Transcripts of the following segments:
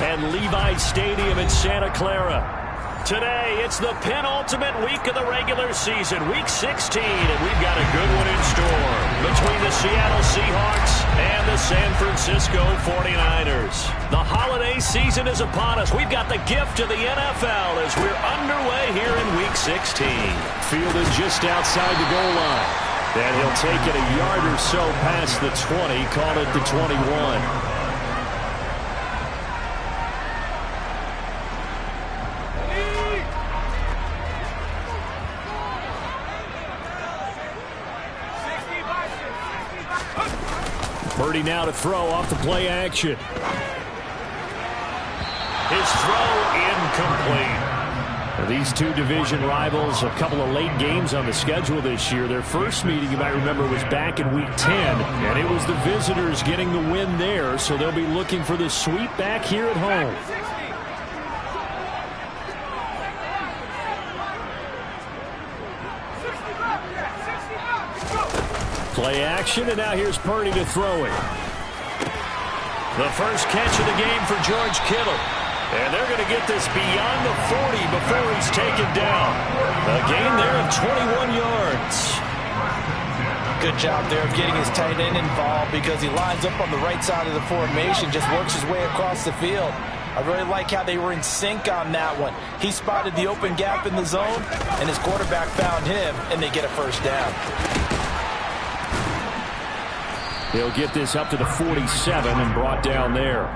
and Levi Stadium in Santa Clara. Today, it's the penultimate week of the regular season, Week 16, and we've got a good one in store between the Seattle Seahawks and the San Francisco 49ers. The holiday season is upon us. We've got the gift of the NFL as we're underway here in Week 16. Fielded just outside the goal line, and he'll take it a yard or so past the 20, call it the 21. Purdy now to throw off the play action. His throw incomplete. Now these two division rivals, a couple of late games on the schedule this year. Their first meeting, you might remember, was back in Week 10, and it was the visitors getting the win there, so they'll be looking for the sweep back here at home. Play action, and now here's Purdy to throw it. The first catch of the game for George Kittle. And they're going to get this beyond the 40 before he's taken down. A gain there of 21 yards. Good job there of getting his tight end involved because he lines up on the right side of the formation, just works his way across the field. I really like how they were in sync on that one. He spotted the open gap in the zone, and his quarterback found him, and they get a first down. They'll get this up to the 47 and brought down there.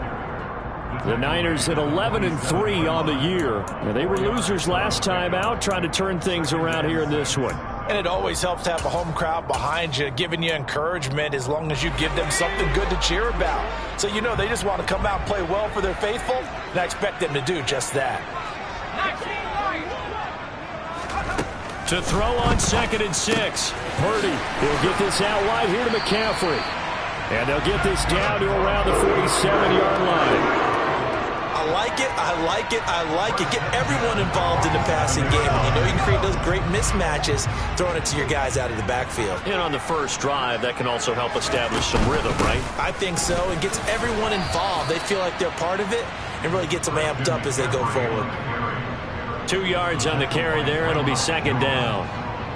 The Niners at 11-3 on the year. They were losers last time out, trying to turn things around here in this one. And it always helps to have a home crowd behind you, giving you encouragement as long as you give them something good to cheer about. So you know they just want to come out and play well for their faithful, and I expect them to do just that. To throw on 2nd and 6. Purdy, he'll get this out wide here to McCaffrey. And they'll get this down to around the 47-yard line. I like it, I like it, I like it. Get everyone involved in the passing game. And you know you can create those great mismatches throwing it to your guys out of the backfield. And on the first drive, that can also help establish some rhythm, right? I think so. It gets everyone involved. They feel like they're part of it and really gets them amped up as they go forward. 2 yards on the carry there. It'll be 2nd down.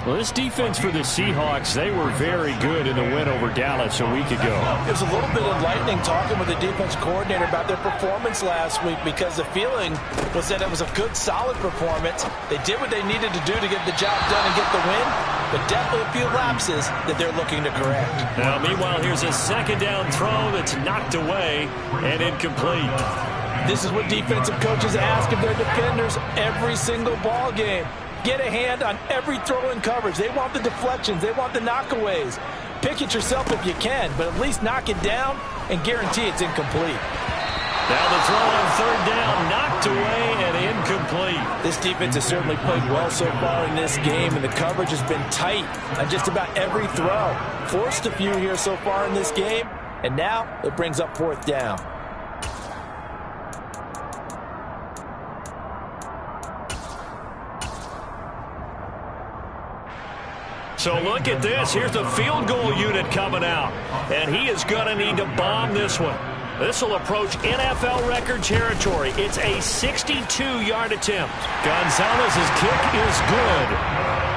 Well, this defense for the Seahawks, they were very good in the win over Dallas a week ago. It was a little bit enlightening talking with the defense coordinator about their performance last week because the feeling was that it was a good, solid performance. They did what they needed to do to get the job done and get the win, but definitely a few lapses that they're looking to correct. Now, meanwhile, here's a 2nd down throw that's knocked away and incomplete. This is what defensive coaches ask of their defenders every single ball game. Get a hand on every throw in coverage. They want the deflections. They want the knockaways. Pick it yourself if you can, but at least knock it down and guarantee it's incomplete. Now the throw on 3rd down, knocked away and incomplete. This defense has certainly played well so far in this game, and the coverage has been tight on just about every throw. Forced a few here so far in this game, and now it brings up 4th down. So look at this. Here's the field goal unit coming out. And he is going to need to bomb this one. This will approach NFL record territory. It's a 62-yard attempt. Gonzalez's kick is good.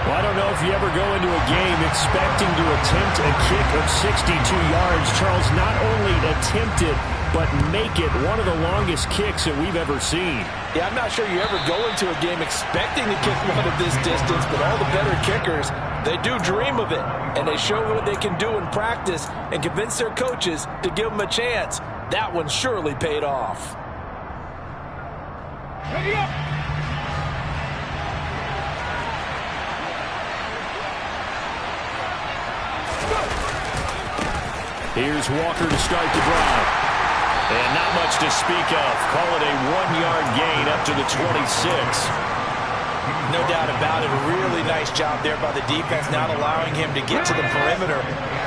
Well, I don't know if you ever go into a game expecting to attempt a kick of 62 yards. Charles, not only attempt it, but make it one of the longest kicks that we've ever seen. Yeah, I'm not sure you ever go into a game expecting to kick one of this distance, but all the better kickers, they do dream of it, and they show what they can do in practice and convince their coaches to give them a chance. That one surely paid off. Ready up! Here's Walker to start the drive. And not much to speak of. Call it a 1-yard gain up to the 26. No doubt about it. A really nice job there by the defense, not allowing him to get to the perimeter.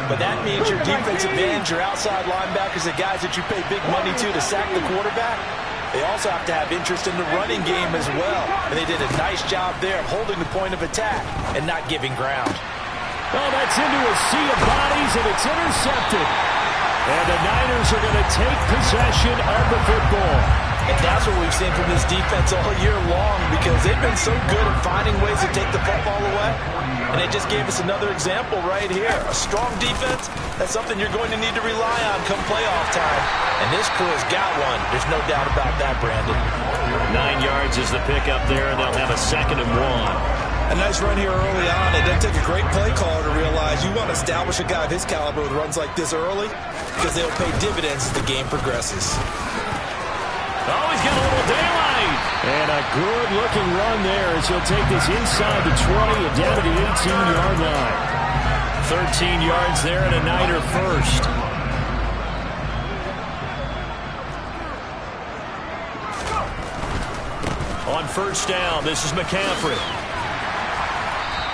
But that means your defensive ends, your outside linebackers, the guys that you pay big money to sack the quarterback, they also have to have interest in the running game as well. And they did a nice job there of holding the point of attack and not giving ground. Oh, that's into a sea of bodies, and it's intercepted. And the Niners are going to take possession of the football. And that's what we've seen from this defense all year long, because they've been so good at finding ways to take the football away. And they just gave us another example right here. A strong defense, that's something you're going to need to rely on come playoff time. And this crew has got one. There's no doubt about that, Brandon. 9 yards is the pickup there, and they'll have a 2nd and 1. A nice run here early on. It doesn't take a great play caller to realize you want to establish a guy of his caliber with runs like this early, because they'll pay dividends as the game progresses. Oh, he's got a little daylight. And a good-looking run there as he'll take this inside the 20 and down to the 18-yard line. 13 yards there and a Niner first. On first down, this is McCaffrey.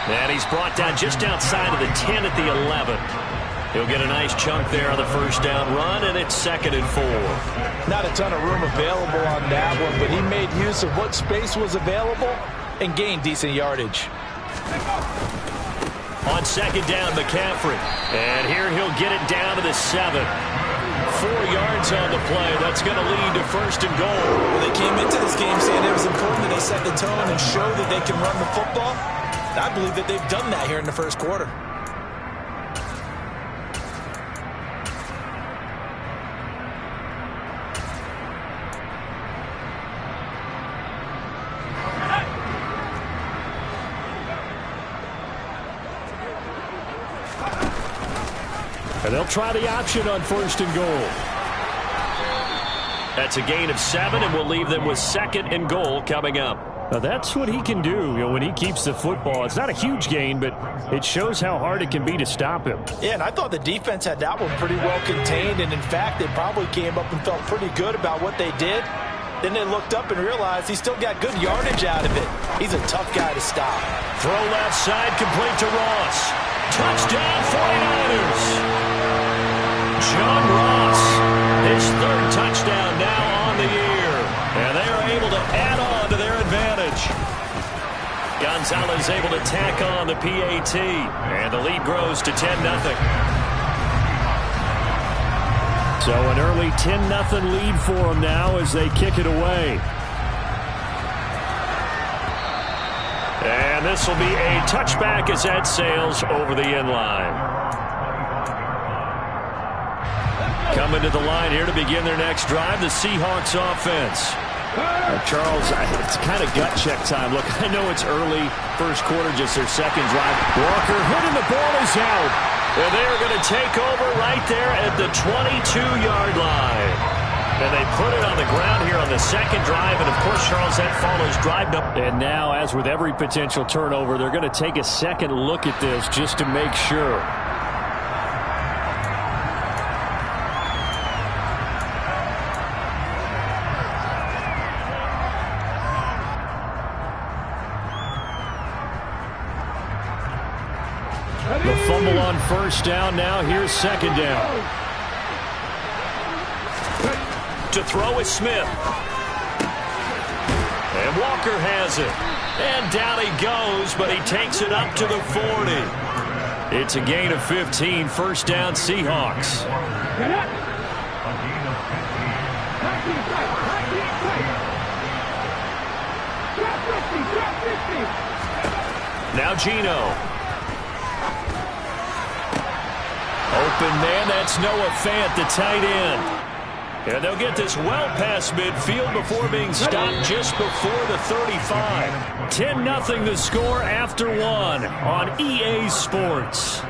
And he's brought down just outside of the 10 at the 11. He'll get a nice chunk there on the first down run, and it's 2nd and 4. Not a ton of room available on that one, but he made use of what space was available and gained decent yardage. On 2nd down, McCaffrey. And here he'll get it down to the 7. 4 yards on the play. That's going to lead to 1st and goal. Well, they came into this game saying it was important that they set the tone and show that they can run the football. I believe that they've done that here in the first quarter. And they'll try the option on 1st and goal. That's a gain of 7, and we'll leave them with 2nd and goal coming up. Now that's what he can do, when he keeps the football. It's not a huge gain, but it shows how hard it can be to stop him. Yeah, and I thought the defense had that one pretty well contained, and in fact, they probably came up and felt pretty good about what they did. Then they looked up and realized he still got good yardage out of it. He's a tough guy to stop. Throw left side, complete to Ross. Touchdown, 49ers. John Ross, his 3rd touchdown now on the year. And they are able to add on to their advantage. Gonzalez able to tack on the PAT. And the lead grows to 10-0. So an early 10-0 lead for them now as they kick it away. And this will be a touchback as that sails over the end line. Coming to the line here to begin their next drive, the Seahawks offense. Charles, it's kind of gut check time. Look, I know it's early, first quarter, just their 2nd drive. Walker hitting, the ball is out. And they're going to take over right there at the 22-yard line. And they put it on the ground here on the 2nd drive. And, of course, Charles, that follows drive number. And now, as with every potential turnover, they're going to take a second look at this just to make sure. The fumble on first down. Now here's 2nd down. To throw is Smith. And Walker has it. And down he goes, but he takes it up to the 40. It's a gain of 15. First down, Seahawks. Now Geno. Open man, that's Noah Fant, the tight end. And they'll get this well past midfield before being stopped just before the 35. 10-0 the score after 1 on EA Sports.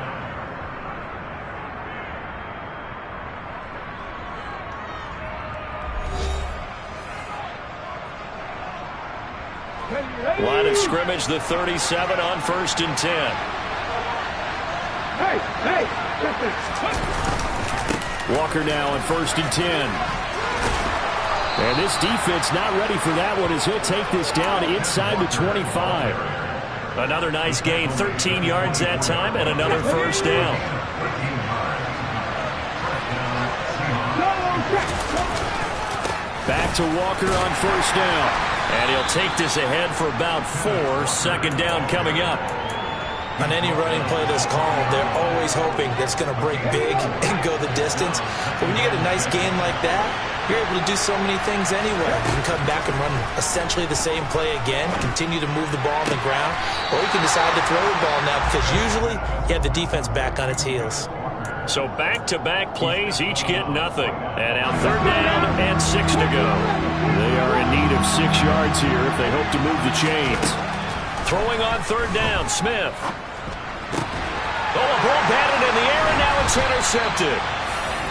Line of scrimmage, the 37 on 1st and 10. Walker now on 1st and 10. And this defense not ready for that one as he'll take this down inside the 25. Another nice gain, 13 yards that time, and another first down. Back to Walker on first down. And he'll take this ahead for about 4. 2nd down coming up. On any running play that's called, they're always hoping that it's going to break big and go the distance. But when you get a nice gain like that, you're able to do so many things anywhere. You can come back and run essentially the same play again, continue to move the ball on the ground, or you can decide to throw the ball now because usually you have the defense back on its heels. So back-to-back plays, each get nothing. And now 3rd down and 6 to go. They are in need of 6 yards here if they hope to move the chains. Throwing on 3rd down, Smith. Oh, a ball batted in the air, and now it's intercepted.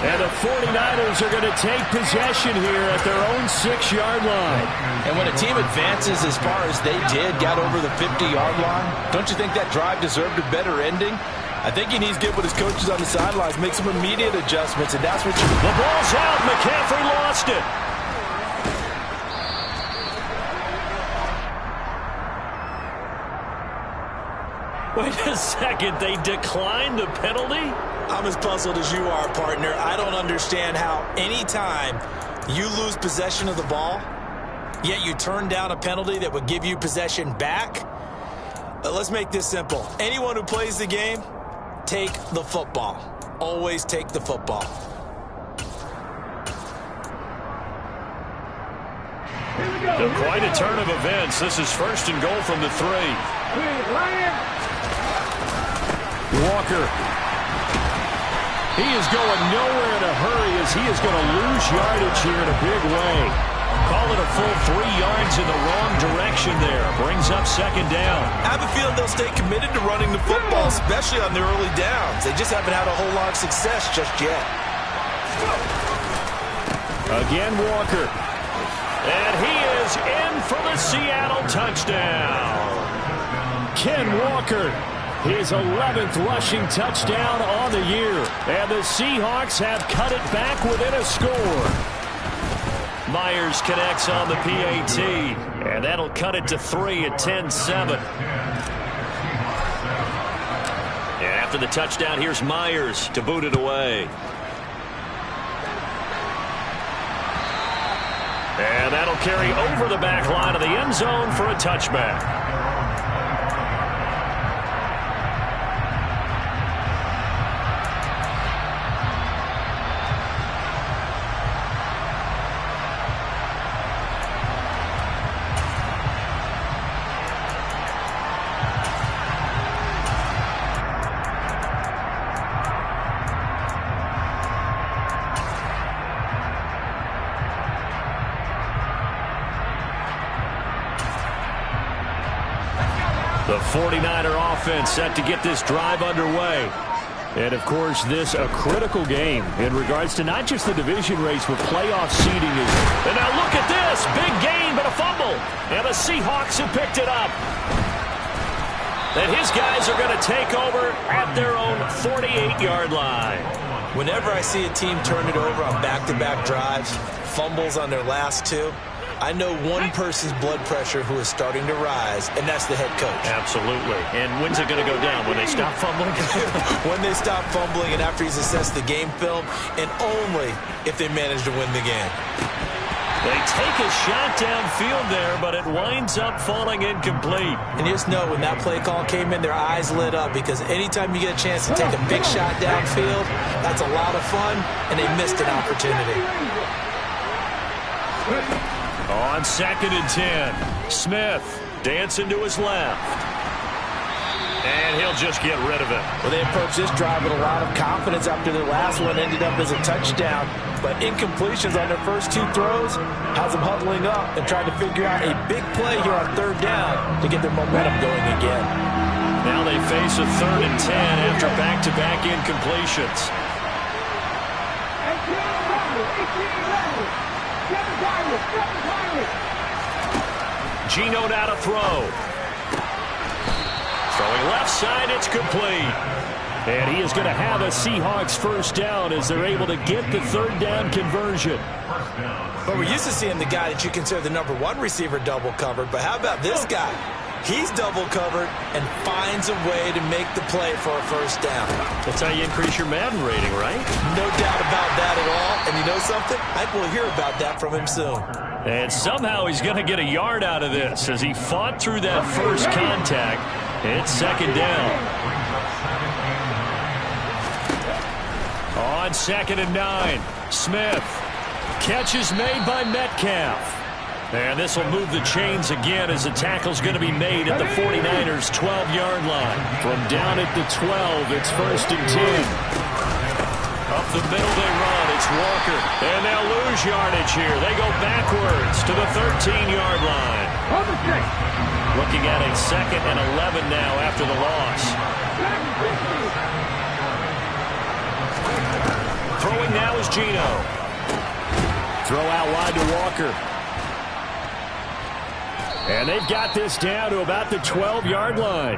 And the 49ers are going to take possession here at their own 6-yard line. And when a team advances as far as they did, got over the 50-yard line, don't you think that drive deserved a better ending? I think he needs to get with his coaches on the sidelines, make some immediate adjustments, and that's what you... The ball's out. McCaffrey lost it. Wait a second. They declined the penalty? I'm as puzzled as you are, partner. I don't understand how any time you lose possession of the ball, yet you turn down a penalty that would give you possession back. Let's make this simple. Anyone who plays the game, take the football. Always take the football. Quite a turn of events. This is 1st and goal from the 3. Walker. He is going nowhere in a hurry as he is going to lose yardage here in a big way. Call it a full 3 yards in the wrong direction there. Brings up 2nd down. I have a feeling they'll stay committed to running the football, especially on their early downs. They just haven't had a whole lot of success just yet. Again, Walker. And he is in for the Seattle touchdown. Ken Walker, his 11th rushing touchdown on the year. And the Seahawks have cut it back within a score. Myers connects on the PAT, and that'll cut it to 3 at 10-7. And after the touchdown, here's Myers to boot it away. And that'll carry over the back line of the end zone for a touchback. The 49er offense set to get this drive underway. And, of course, this a critical game in regards to not just the division race, but playoff seeding. And now look at this. Big gain, but a fumble. And the Seahawks have picked it up. And his guys are going to take over at their own 48-yard line. Whenever I see a team turn it over on back-to-back drives, fumbles on their last 2, I know one person's blood pressure who is starting to rise, and that's the head coach. Absolutely. And when's it going to go down? When they stop fumbling? When they stop fumbling and after he's assessed the game film, and only if they manage to win the game. They take a shot downfield there, but it winds up falling incomplete. And just know, when that play call came in, their eyes lit up, because anytime you get a chance to take a big shot downfield, that's a lot of fun, and they missed an opportunity. On 2nd and 10, Smith dancing to his left. And he'll just get rid of it. Well, they approached this drive with a lot of confidence after their last one ended up as a touchdown. But incompletions on their first 2 throws has them huddling up and trying to figure out a big play here on 3rd down to get their momentum going again. Now they face a 3rd and 10 after back-to-back incompletions. Gino now to throw. Throwing left side, it's complete. And he is going to have a Seahawks 1st down as they're able to get the 3rd down conversion. But we're used to seeing the guy that you consider the #1 receiver double covered. But how about this guy? He's double covered and finds a way to make the play for a 1st down. That's how you increase your Madden rating, right? No doubt about that at all. And you know something? I think we'll hear about that from him soon. And somehow he's going to get a yard out of this as he fought through that first contact. It's 2nd down. On 2nd and 9, Smith. Catch is made by Metcalf. And this will move the chains again as the tackle's going to be made at the 49ers' 12-yard line. From down at the 12, it's 1st and 10. Up the middle they run. It's Walker. And they'll lose yardage here. They go backwards to the 13-yard line. Looking at a 2nd and 11 now after the loss. Throwing now is Geno. Throw out wide to Walker. And they've got this down to about the 12-yard line.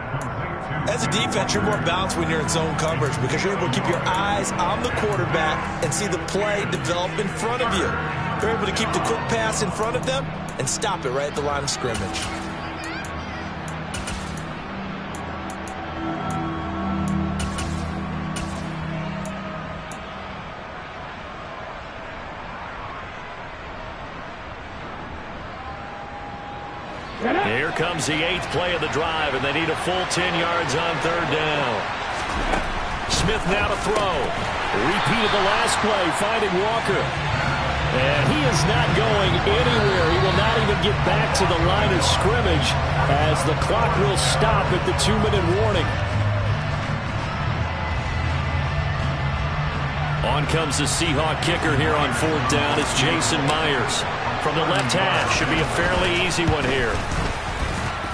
As a defense, you're more balanced when you're in zone coverage because you're able to keep your eyes on the quarterback and see the play develop in front of you. You're able to keep the quick pass in front of them and stop it right at the line of scrimmage. Here comes the 8th play of the drive, and they need a full 10 yards on 3rd down. Smith now to throw. Repeat of the last play, finding Walker. And he is not going anywhere. He will not even get back to the line of scrimmage as the clock will stop at the 2-minute warning. On comes the Seahawk kicker here on 4th down. It's Jason Myers. From the left half, should be a fairly easy one here.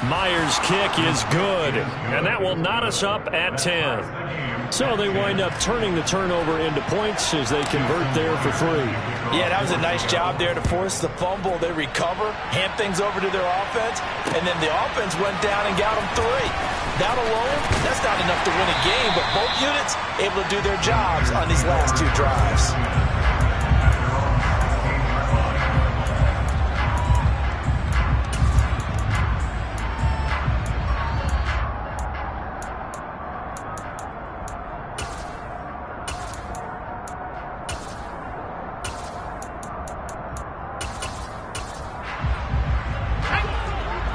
Myers' kick is good, and that will knot us up at 10. So they wind up turning the turnover into points as they convert there for 3. Yeah, that was a nice job there to force the fumble. They recover, hand things over to their offense, and then the offense went down and got them 3. That alone, that's not enough to win a game, but both units able to do their jobs on these last 2 drives.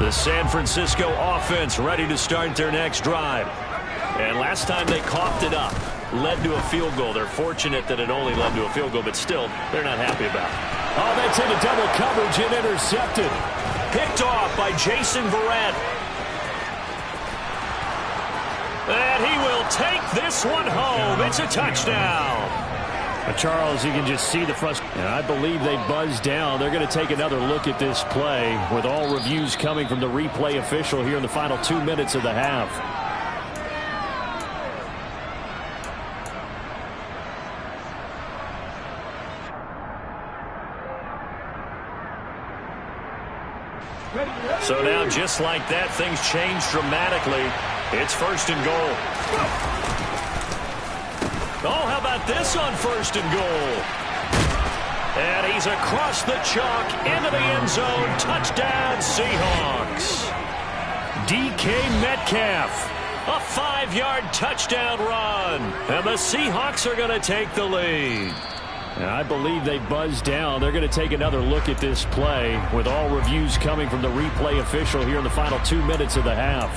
The San Francisco offense ready to start their next drive. And last time they coughed it up, led to a field goal. They're fortunate that it only led to a field goal, but still, they're not happy about it. Oh, that's into double coverage and intercepted. Picked off by Jason Verrett. And he will take this one home. It's a touchdown. Charles, you can just see the frustration. And I believe they buzzed down. They're going to take another look at this play with all reviews coming from the replay official here in the final 2 minutes of the half. So now, just like that, things change dramatically. It's 1st and goal. Oh, how about this on 1st and goal? And he's across the chalk into the end zone. Touchdown, Seahawks. DK Metcalf. A 5-yard touchdown run. And the Seahawks are going to take the lead. And I believe they buzzed down. They're going to take another look at this play with all reviews coming from the replay official here in the final 2 minutes of the half.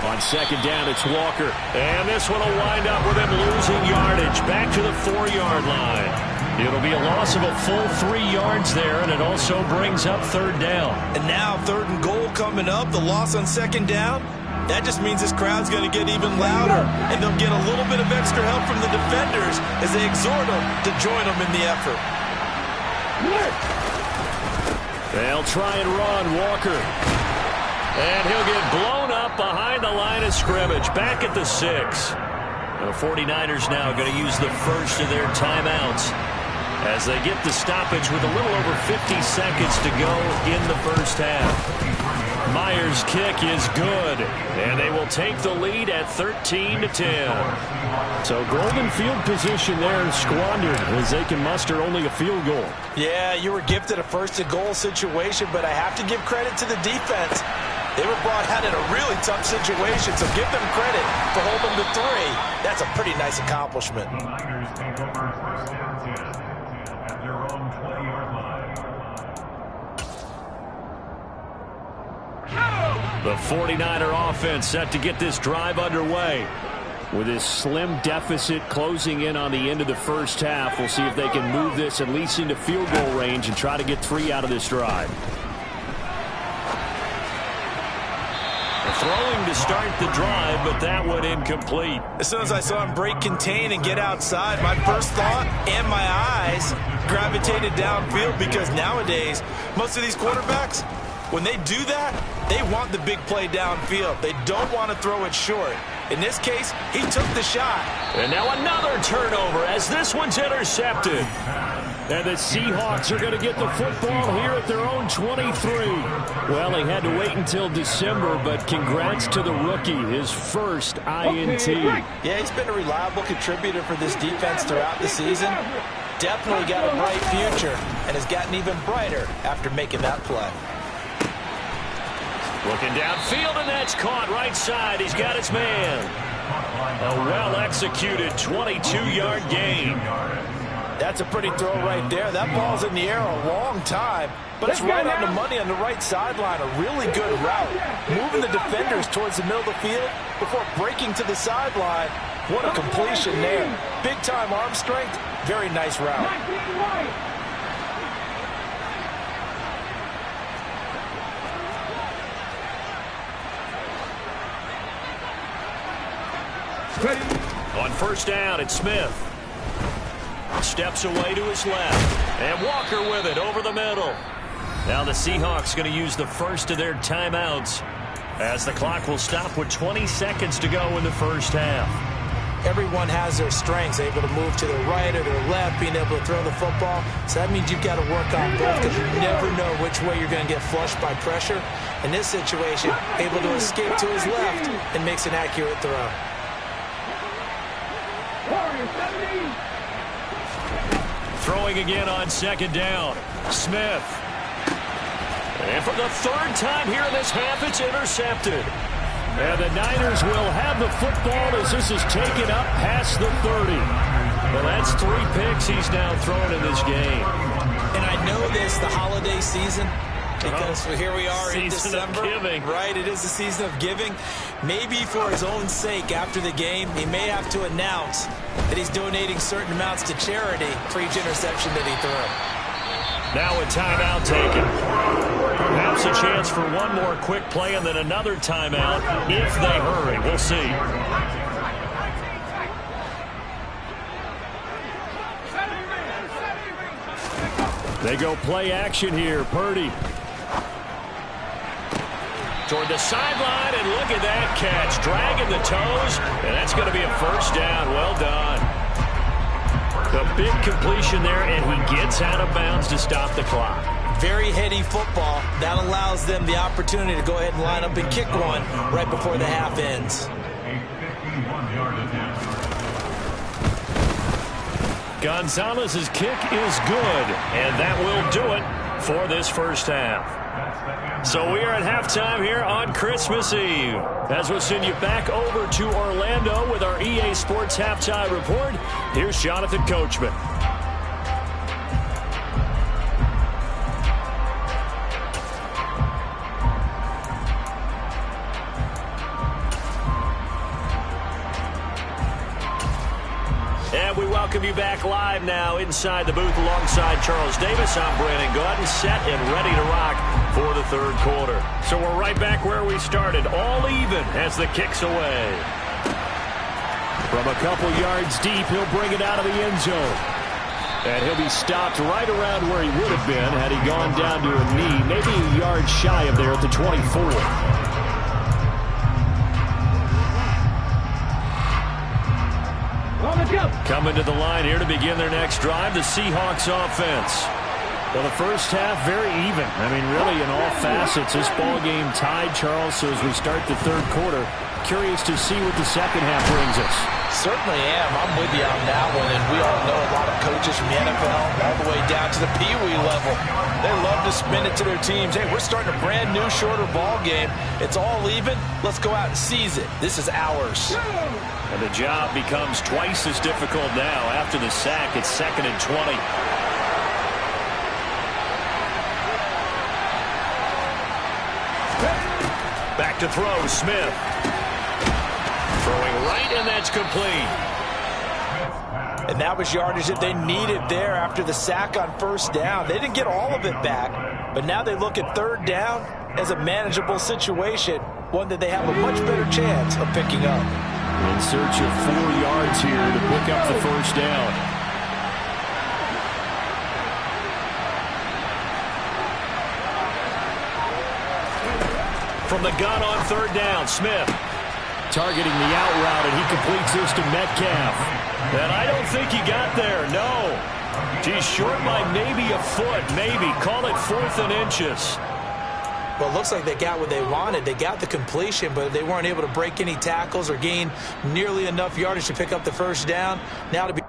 On 2nd down, it's Walker. And this one will wind up with him losing yardage back to the 4-yard line. It'll be a loss of a full 3 yards there, and it also brings up 3rd down. And now 3rd and goal coming up. The loss on 2nd down. That just means this crowd's going to get even louder, and they'll get a little bit of extra help from the defenders as they exhort them to join them in the effort. They'll try and run Walker. And he'll get blown up behind the line of scrimmage, back at the 6. The 49ers now going to use the first of their timeouts as they get the stoppage with a little over 50 seconds to go in the first half. Myers' kick is good, and they will take the lead at 13-10. So golden field position there squandered as they can muster only a field goal. Yeah, you were gifted a 1st and goal situation, but I have to give credit to the defense. They were brought out in a really tough situation, so give them credit for holding to 3. That's a pretty nice accomplishment. their own 20-yard line. The 49er offense set to get this drive underway. With this slim deficit closing in on the end of the first half, we'll see if they can move this at least into field goal range and try to get 3 out of this drive. Throwing to start the drive, but that went incomplete. As soon as I saw him break contain and get outside, my first thought and my eyes gravitated downfield, because nowadays, most of these quarterbacks, when they do that, they want the big play downfield. They don't want to throw it short. In this case, he took the shot. And now another turnover as this one's intercepted. And the Seahawks are going to get the football here at their own 23. Well, he had to wait until December, but congrats to the rookie, his first INT. Yeah, he's been a reliable contributor for this defense throughout the season. Definitely got a bright future and has gotten even brighter after making that play. Looking downfield, and that's caught right side. He's got his man. A well-executed 22-yard gain. That's a pretty throw right there. That ball's in the air a long time, but it's right on the money on the right sideline. A really good route. Moving the defenders towards the middle of the field before breaking to the sideline. What a completion there. Big-time arm strength. Very nice route. On first down, it's Smith. Steps away to his left. And Walker with it over the middle. Now the Seahawks going to use the first of their timeouts as the clock will stop with 20 seconds to go in the first half. Everyone has their strengths, able to move to their right or their left, being able to throw the football. So that means you've got to work on both, because you never know which way you're going to get flushed by pressure. In this situation, able to escape to his left and makes an accurate throw. Throwing again on second down. Smith. And for the third time here in this half, it's intercepted. And the Niners will have the football as this is taken up past the 30. Well, that's 3 picks he's now thrown in this game. And I know this, the holiday season, because here we are in December. Season of giving. Right, it is the season of giving. Maybe for his own sake, after the game, he may have to announce that he's donating certain amounts to charity for each interception that he threw. Now a timeout taken. Perhaps a chance for one more quick play and then another timeout if they hurry. We'll see. They go play action here. Purdy. Toward the sideline, and look at that catch. Dragging the toes, and that's going to be a first down. Well done. The big completion there, and he gets out of bounds to stop the clock. Very heady football. That allows them the opportunity to go ahead and line up and kick one right before the half ends. Gonzalez's kick is good, and that will do it for this first half. So we are at halftime here on Christmas Eve. As we'll send you back over to Orlando with our EA Sports Halftime Report, here's Jonathan Coachman. And we welcome you back live now inside the booth alongside Charles Davis. I'm Brandon Gaudin, set and ready to rock for the third quarter. So we're right back where we started, all even as the kick's away. From a couple yards deep, he'll bring it out of the end zone. And he'll be stopped right around where he would have been had he gone down to a knee, maybe a yard shy of there at the 24. Coming to the line here to begin their next drive, the Seahawks offense. Well, the first half, very even. I mean, really, in all facets, this ball game tied, Charles. So as we start the third quarter, curious to see what the second half brings us. Certainly am. I'm with you on that one. And we all know a lot of coaches from the NFL all the way down to the Pee-wee level. They love to spin it to their teams. Hey, we're starting a brand new, shorter ball game. It's all even. Let's go out and seize it. This is ours. And the job becomes twice as difficult now after the sack. It's 2nd and 20. Back to throw, Smith. Throwing right, and that's complete. And that was yardage that they needed there after the sack on first down. They didn't get all of it back, but now they look at third down as a manageable situation, one that they have a much better chance of picking up. In search of 4 yards here to pick up the first down. From the gun on third down, Smith. Targeting the out route, and he completes this to Metcalf. And I don't think he got there, no. He's short by maybe a foot, maybe. Call it 4th and inches. Well, it looks like they got what they wanted. They got the completion, but they weren't able to break any tackles or gain nearly enough yardage to pick up the first down. Now to be...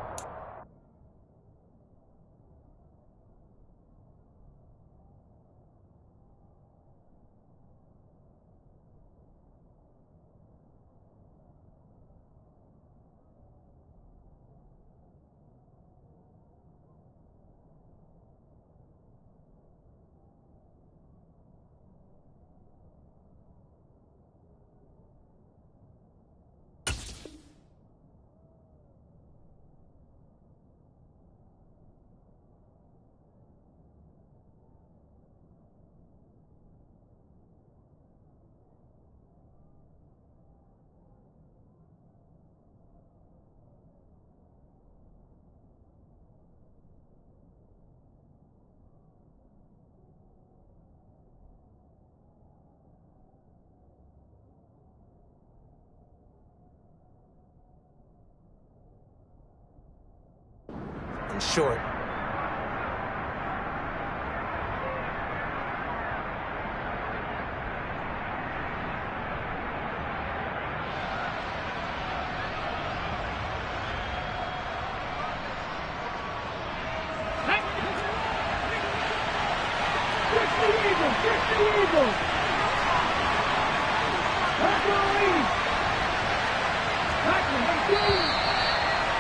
short.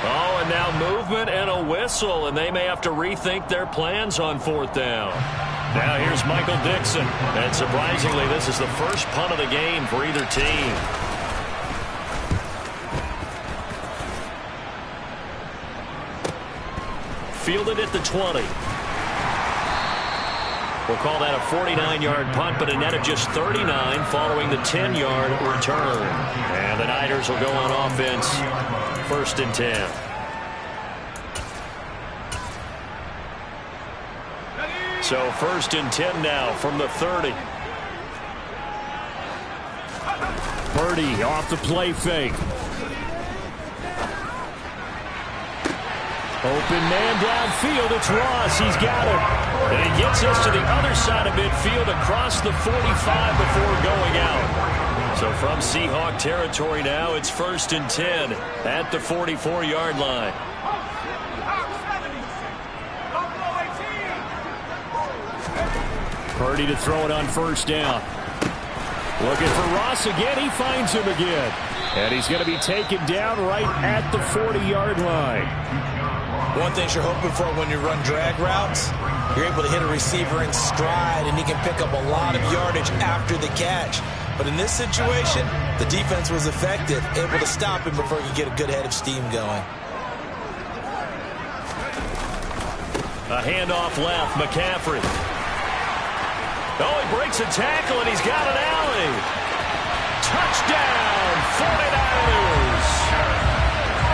Oh, and now movement and a whistle, and they may have to rethink their plans on 4th down. Now here's Michael Dixon, and surprisingly, this is the first punt of the game for either team. Fielded at the 20. We'll call that a 49-yard punt, but a net of just 39 following the 10-yard return. And the Niners will go on offense, 1st and 10. So 1st and 10 now from the 30. Purdy off the play fake. Open man downfield. It's Ross. He's got it. And he gets us to the other side of midfield across the 45 before going out. So from Seahawk territory now, it's 1st and 10 at the 44-yard line. Purdy to throw it on first down. Looking for Ross again. He finds him again. And he's going to be taken down right at the 40-yard line. One thing you're hoping for when you run drag routes, you're able to hit a receiver in stride, and he can pick up a lot of yardage after the catch. But in this situation, the defense was effective, able to stop him before he could get a good head of steam going. A handoff left, McCaffrey. Oh, he breaks a tackle, and he's got an alley. Touchdown, 49ers.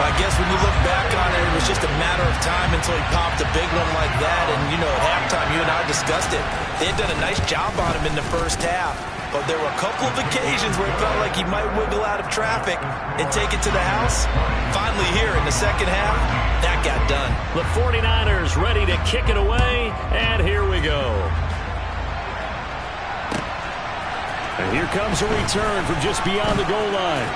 I guess when you look back on it, it was just a matter of time until he popped a big one like that. And, you know, at halftime, you and I discussed it. They had done a nice job on him in the first half. But there were a couple of occasions where it felt like he might wiggle out of traffic and take it to the house. Finally here in the second half, that got done. The 49ers ready to kick it away, and here we go. And here comes a return from just beyond the goal line.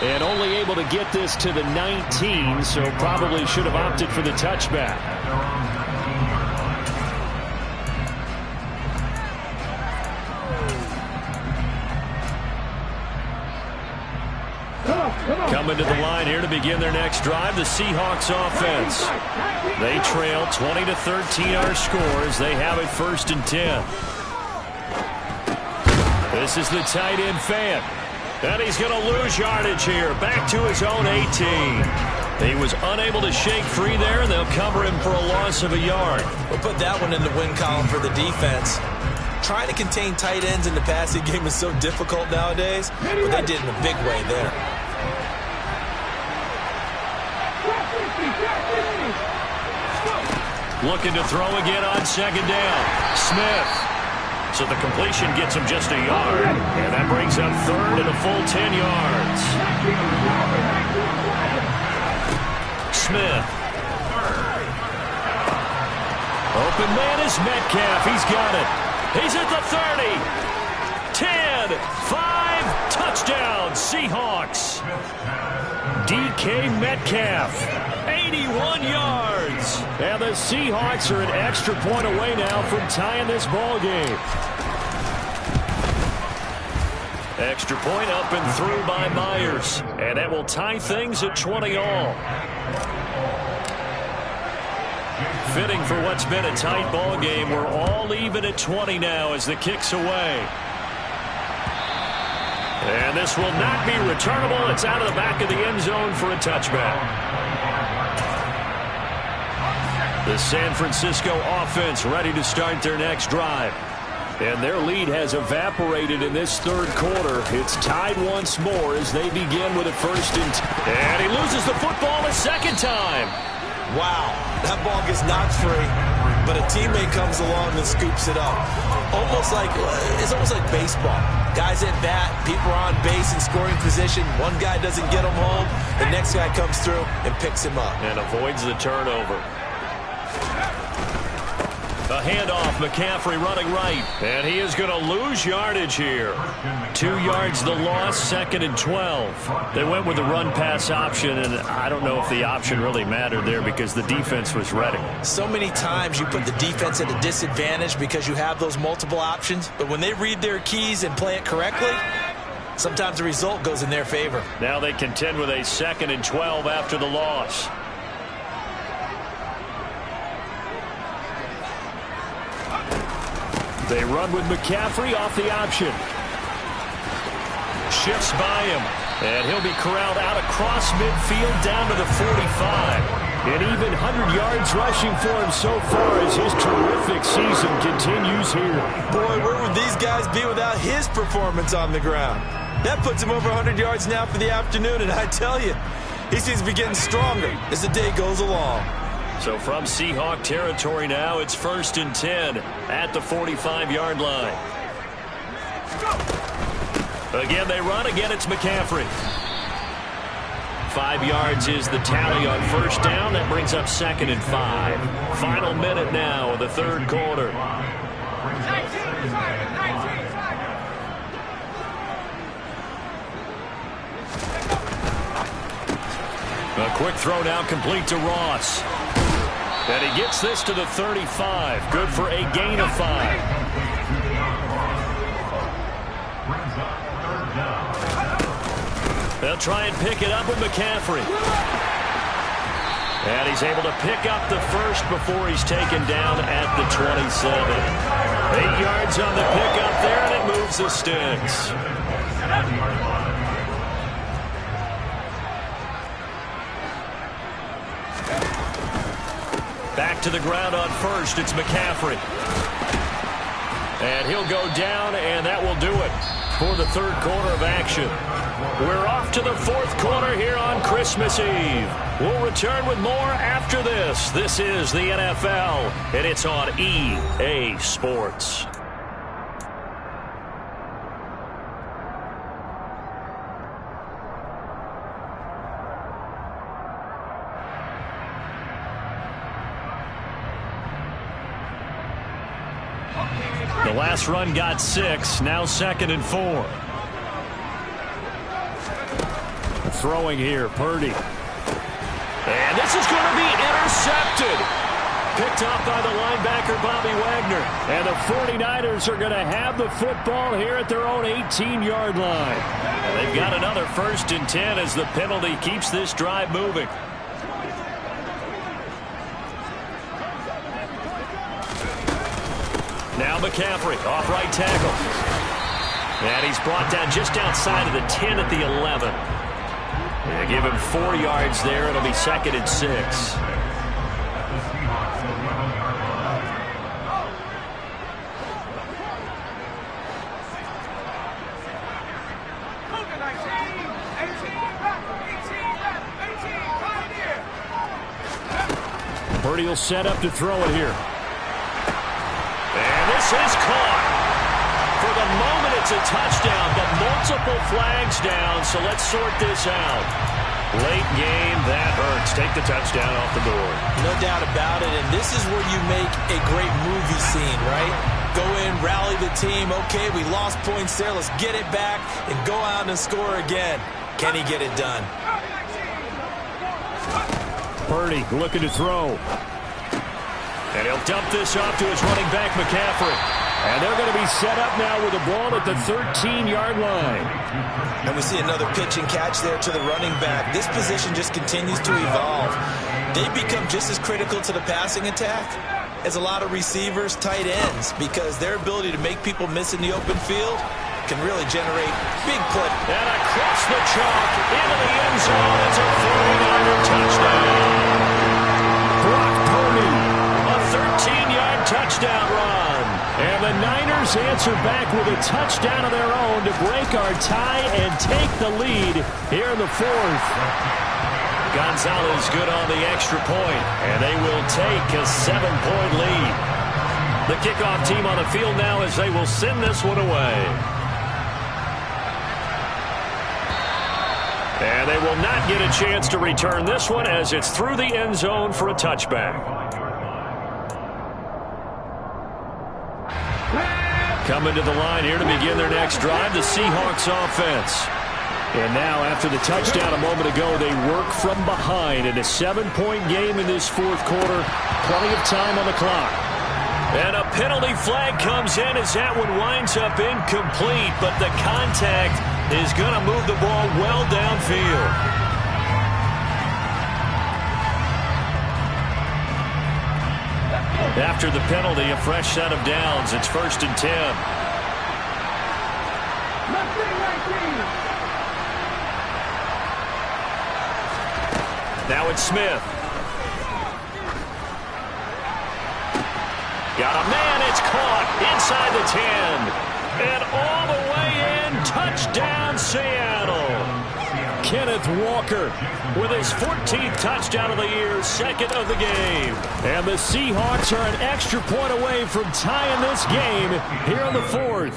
And only able to get this to the 19, so probably should have opted for the touchback. Coming to the line here to begin their next drive, the Seahawks offense. They trail 20-13 our scores. They have it 1st and 10. This is the tight end fan. And he's going to lose yardage here. Back to his own 18. He was unable to shake free there, and they'll cover him for a loss of a yard. We'll put that one in the win column for the defense. Trying to contain tight ends in the passing game is so difficult nowadays, but they did in a big way there. Looking to throw again on second down. Smith. So the completion gets him just a yard. And that brings up third and a full 10 yards. Smith. Open man is Metcalf. He's got it. He's at the 30. 10. 5. Touchdown. Seahawks. DK Metcalf. 81 yards. And the Seahawks are an extra point away now from tying this ball game. Extra point up and through by Myers. And that will tie things at 20 all. Fitting for what's been a tight ball game. We're all even at 20 now as the kick's away. And this will not be returnable. It's out of the back of the end zone for a touchback. The San Francisco offense ready to start their next drive. And their lead has evaporated in this third quarter. It's tied once more as they begin with a first and 10. And he loses the football a second time. Wow, that ball gets knocked free, but a teammate comes along and scoops it up. It's almost like baseball. Guys at bat, people are on base in scoring position. One guy doesn't get him home. The next guy comes through and picks him up. And avoids the turnover. A handoff, McCaffrey running right. And he is going to lose yardage here. 2 yards the loss, second and 12. They went with the run-pass option, and I don't know if the option really mattered there because the defense was ready. So many times you put the defense at a disadvantage because you have those multiple options, but when they read their keys and play it correctly, sometimes the result goes in their favor. Now they contend with a second and 12 after the loss. They run with McCaffrey off the option. Shifts by him. And he'll be corralled out across midfield down to the 45. And even 100 yards rushing for him so far as his terrific season continues here. Boy, where would these guys be without his performance on the ground? That puts him over 100 yards now for the afternoon, and I tell you, he seems to be getting stronger as the day goes along. So from Seahawk territory now, it's first and 10 at the 45-yard line. Again, they run. Again, it's McCaffrey. 5 yards is the tally on first down. That brings up second and 5. Final minute now of the third quarter. A quick throw now complete to Ross. And he gets this to the 35. Good for a gain of 5. They'll try and pick it up with McCaffrey. And he's able to pick up the first before he's taken down at the 27. 8 yards on the pickup there, and it moves the sticks. Back to the ground on first. It's McCaffrey. And he'll go down, and that will do it for the third quarter of action. We're off to the fourth quarter here on Christmas Eve. We'll return with more after this. This is the NFL, and it's on EA Sports. The last run got 6, now second and 4. Throwing here, Purdy. And this is going to be intercepted. Picked off by the linebacker, Bobby Wagner. And the 49ers are going to have the football here at their own 18-yard line. And they've got another first and 10 as the penalty keeps this drive moving. Now McCaffrey, off right tackle. And he's brought down just outside of the 10 at the 11. Yeah, give him 4 yards there. It'll be 2nd and 6. Purdy will set up to throw it here. And this is caught. For the moment, it's a touchdown, but multiple flags down, so let's sort this out. Late game, that hurts. Take the touchdown off the board. No doubt about it, and this is where you make a great movie scene, right? Go in, rally the team. Okay, we lost points there. Let's get it back and go out and score again. Can he get it done? Purdy looking to throw. And he'll dump this off to his running back, McCaffrey. And they're going to be set up now with the ball at the 13-yard line. And we see another pitch and catch there to the running back. This position just continues to evolve. They become just as critical to the passing attack as a lot of receivers, tight ends, because their ability to make people miss in the open field can really generate big play. And across the chalk into the end zone. It's a 49er touchdown. Brock Purdy. A 13-yard touchdown run. And the Niners answer back with a touchdown of their own to break our tie and take the lead here in the 4th. Gonzalez good on the extra point, and they will take a 7-point lead. The kickoff team on the field now as they will send this one away. And they will not get a chance to return this one as it's through the end zone for a touchback. Coming to the line here to begin their next drive, the Seahawks offense. And now, after the touchdown a moment ago, they work from behind in a 7-point game in this 4th quarter. Plenty of time on the clock. And a penalty flag comes in as that one winds up incomplete, but the contact is going to move the ball well downfield. After the penalty, a fresh set of downs. It's 1st and 10. Now it's Smith. Got a man. It's caught inside the 10. And all the way in. Touchdown, Seattle. Kenneth Walker with his 14th touchdown of the year, 2nd of the game. And the Seahawks are an extra point away from tying this game here in the 4th.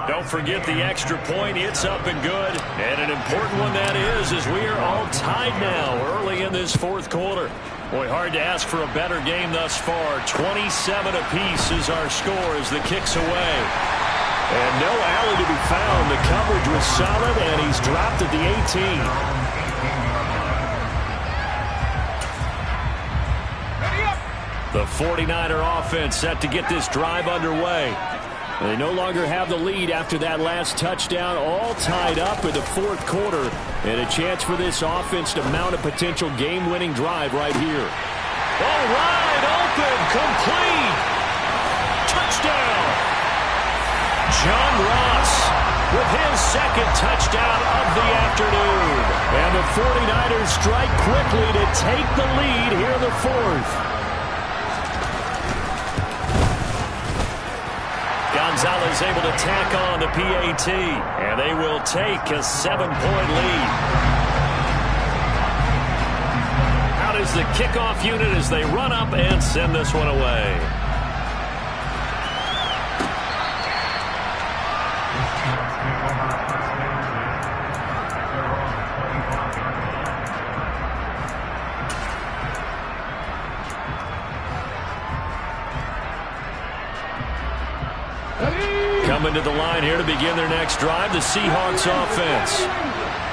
Don't forget the extra point. It's up and good. And an important one that is, as we are all tied now early in this 4th quarter. Boy, hard to ask for a better game thus far. 27 apiece is our score as the kick's away. And no alley to be found. The coverage was solid, and he's dropped at the 18. The 49er offense set to get this drive underway. They no longer have the lead after that last touchdown, all tied up in the 4th quarter. And a chance for this offense to mount a potential game-winning drive right here. All right, open, complete. Touchdown. John Ross with his 2nd touchdown of the afternoon. And the 49ers strike quickly to take the lead here in the 4th. Gonzalez able to tack on the PAT, and they will take a 7-point lead. Out is the kickoff unit as they run up and send this one away. Coming to the line here to begin their next drive, the Seahawks offense.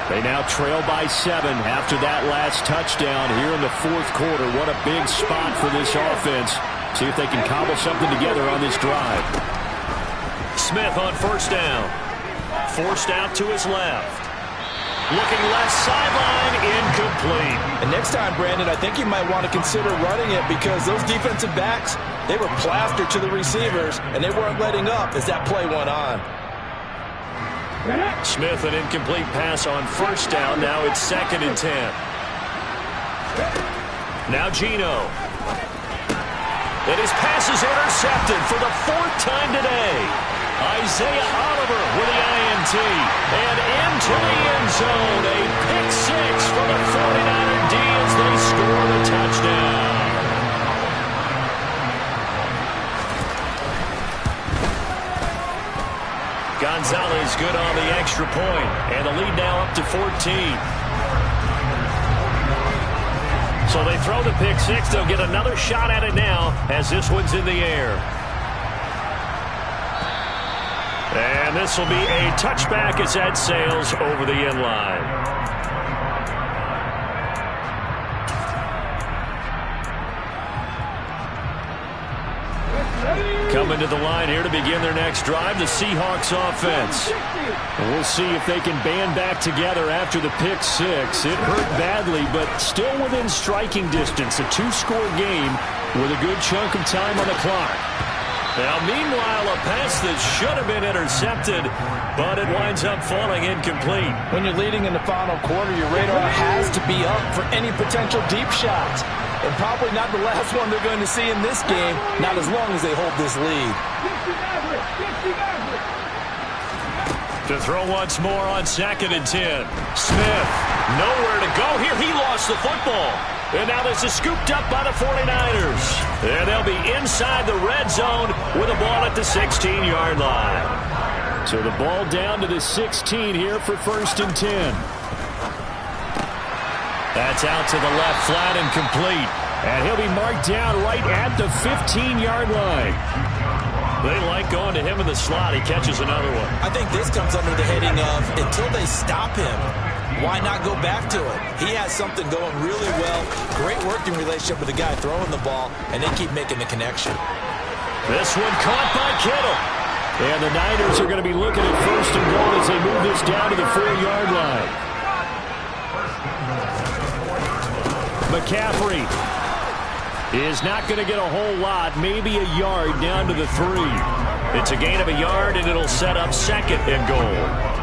They now trail by 7 after that last touchdown here in the 4th quarter. What a big spot for this offense. See if they can cobble something together on this drive. Smith on 1st down. Forced out to his left. Looking left sideline, incomplete. And next time, Brandon, I think you might want to consider running it because those defensive backs, they were plastered to the receivers, and they weren't letting up as that play went on. Smith, an incomplete pass on first down. Now it's 2nd and 10. Now Geno. And his pass is intercepted for the 4th time today. Isaiah Oliver with the INT. And into the end zone. A pick 6 for the 49er D as they score the touchdown. Gonzalez good on the extra point. And the lead now up to 14. So they throw the pick 6. They'll get another shot at it now as this one's in the air. And this will be a touchback as that sails over the end line. Coming to the line here to begin their next drive, the Seahawks offense. And we'll see if they can band back together after the pick 6. It hurt badly, but still within striking distance. A 2-score game with a good chunk of time on the clock. Now, meanwhile, a pass that should have been intercepted, but it winds up falling incomplete. When you're leading in the final quarter, your radar has to be up for any potential deep shots. And probably not the last one they're going to see in this game, not as long as they hold this lead. To throw once more on 2nd and 10. Smith, nowhere to go here. He lost the football. And now this is scooped up by the 49ers. And they'll be inside the red zone with a ball at the 16-yard line. So the ball down to the 16 here for 1st and 10. That's out to the left, flat and complete. And he'll be marked down right at the 15-yard line. They like going to him in the slot. He catches another one. I think this comes under the heading of until they stop him, why not go back to it? He has something going really well. Great working relationship with the guy throwing the ball, and they keep making the connection. This one caught by Kittle. And the Niners are going to be looking at 1st and goal as they move this down to the 4-yard line. McCaffrey is not going to get a whole lot, maybe a yard down to the 3. It's a gain of a yard, and it'll set up 2nd and goal.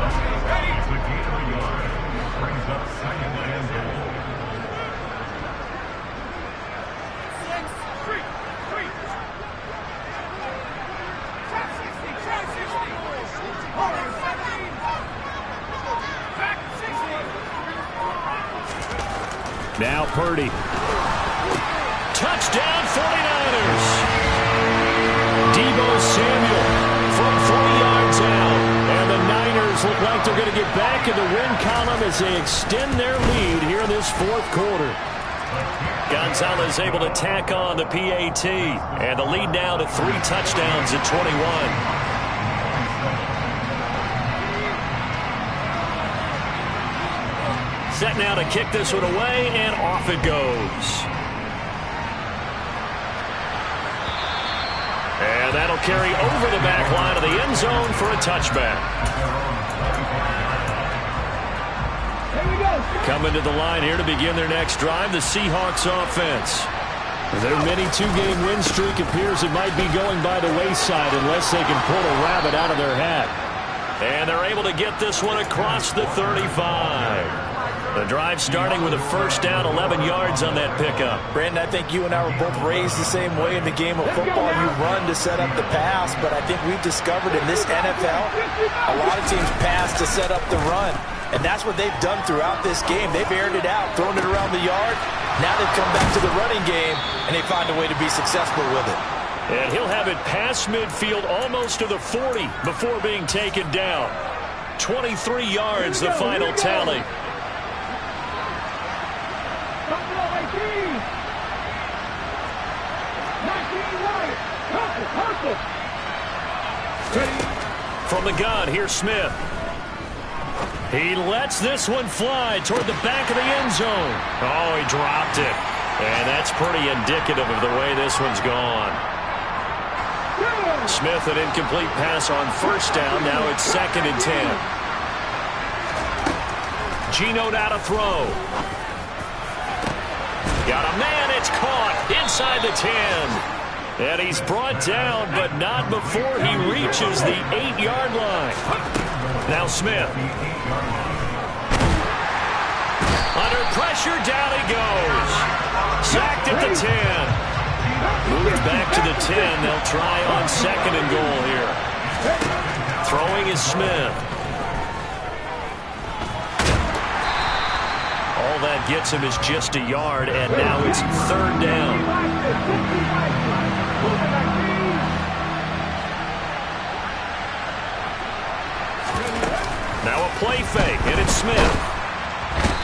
Now Purdy. Touchdown 49ers. Deebo Samuel from 40 yards out. And the Niners look like they're going to get back in the win column as they extend their lead here in this 4th quarter. Gonzalez able to tack on the PAT. And the lead now to 3 touchdowns at 21. Set now to kick this one away, and off it goes. And that'll carry over the back line of the end zone for a touchback. Coming to the line here to begin their next drive, the Seahawks offense. Their mini 2-game win streak appears it might be going by the wayside unless they can pull a rabbit out of their hat. And they're able to get this one across the 35. The drive starting with a 1st down, 11 yards on that pickup. Brandon, I think you and I were both raised the same way in the game of football. You run to set up the pass, but I think we've discovered in this NFL, a lot of teams pass to set up the run. And that's what they've done throughout this game. They've aired it out, thrown it around the yard. Now they've come back to the running game, and they find a way to be successful with it. And he'll have it past midfield almost to the 40 before being taken down. 23 yards, the final tally. From the gun, here's Smith. He lets this one fly toward the back of the end zone. Oh, he dropped it. And that's pretty indicative of the way this one's gone. Smith, an incomplete pass on 1st down. Now it's 2nd and 10. Geno now to throw. Got a man, it's caught inside the 10. And he's brought down, but not before he reaches the 8-yard line. Now Smith. Under pressure, down he goes. Sacked at the 10. Moving back to the 10. They'll try on 2nd and goal here. Throwing is Smith. All that gets him is just a yard, and now it's 3rd down. Now a play fake, and it's Smith.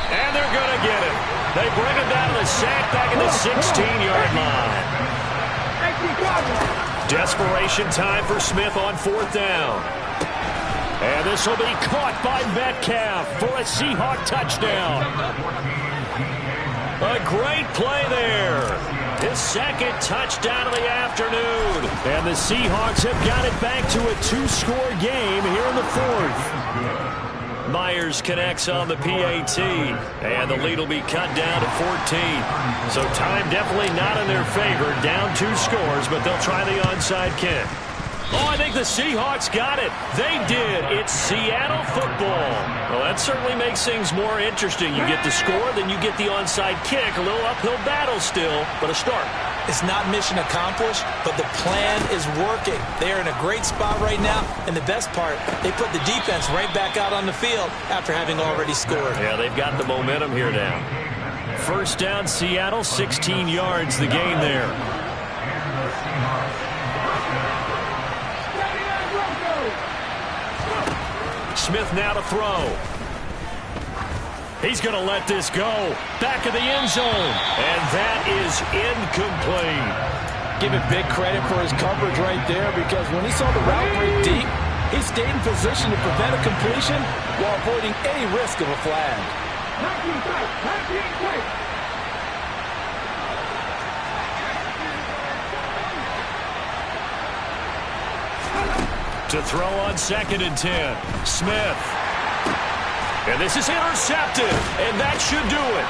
And they're going to get him. They bring him down to the sack back at the 16-yard line. Desperation time for Smith on 4th down. And this will be caught by Metcalf for a Seahawk touchdown. A great play there. His 2nd touchdown of the afternoon. And the Seahawks have got it back to a 2-score game here in the 4th. Myers connects on the PAT, and the lead will be cut down to 14. So time definitely not in their favor. Down 2 scores, but they'll try the onside kick. Oh, I think the Seahawks got it. They did. It's Seattle football. Well, that certainly makes things more interesting. You get the score, then you get the onside kick. A little uphill battle still, but a start. It's not mission accomplished, but the plan is working. They are in a great spot right now, and the best part, they put the defense right back out on the field after having already scored. Yeah, they've got the momentum here now. 1st down, Seattle, 16 yards the gain there. Smith now to throw. He's going to let this go. Back of the end zone. And that is incomplete. Give him big credit for his coverage right there, because when he saw the route break deep, he stayed in position to prevent a completion while avoiding any risk of a flag. To throw on 2nd and 10. Smith. And this is intercepted. And that should do it.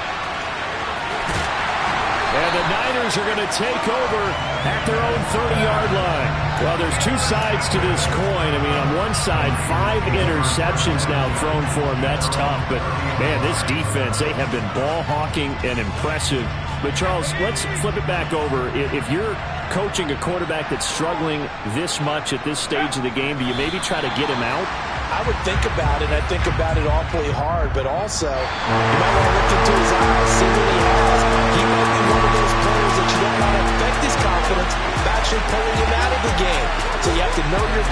And the Niners are going to take over at their own 30-yard line. Well, there's 2 sides to this coin. I mean, on one side, 5 interceptions now thrown for him. That's tough. But, man, this defense, they have been ball hawking and impressive. But, Charles, let's flip it back over. If you're coaching a quarterback that's struggling this much at this stage of the game, do you maybe try to get him out? I would think about it. I think about it awfully hard, but also you might want to look into his eyes, see what he has. He might be one of those players that you don't want to affect his confidence by actually pulling him out of the game. So you have to know your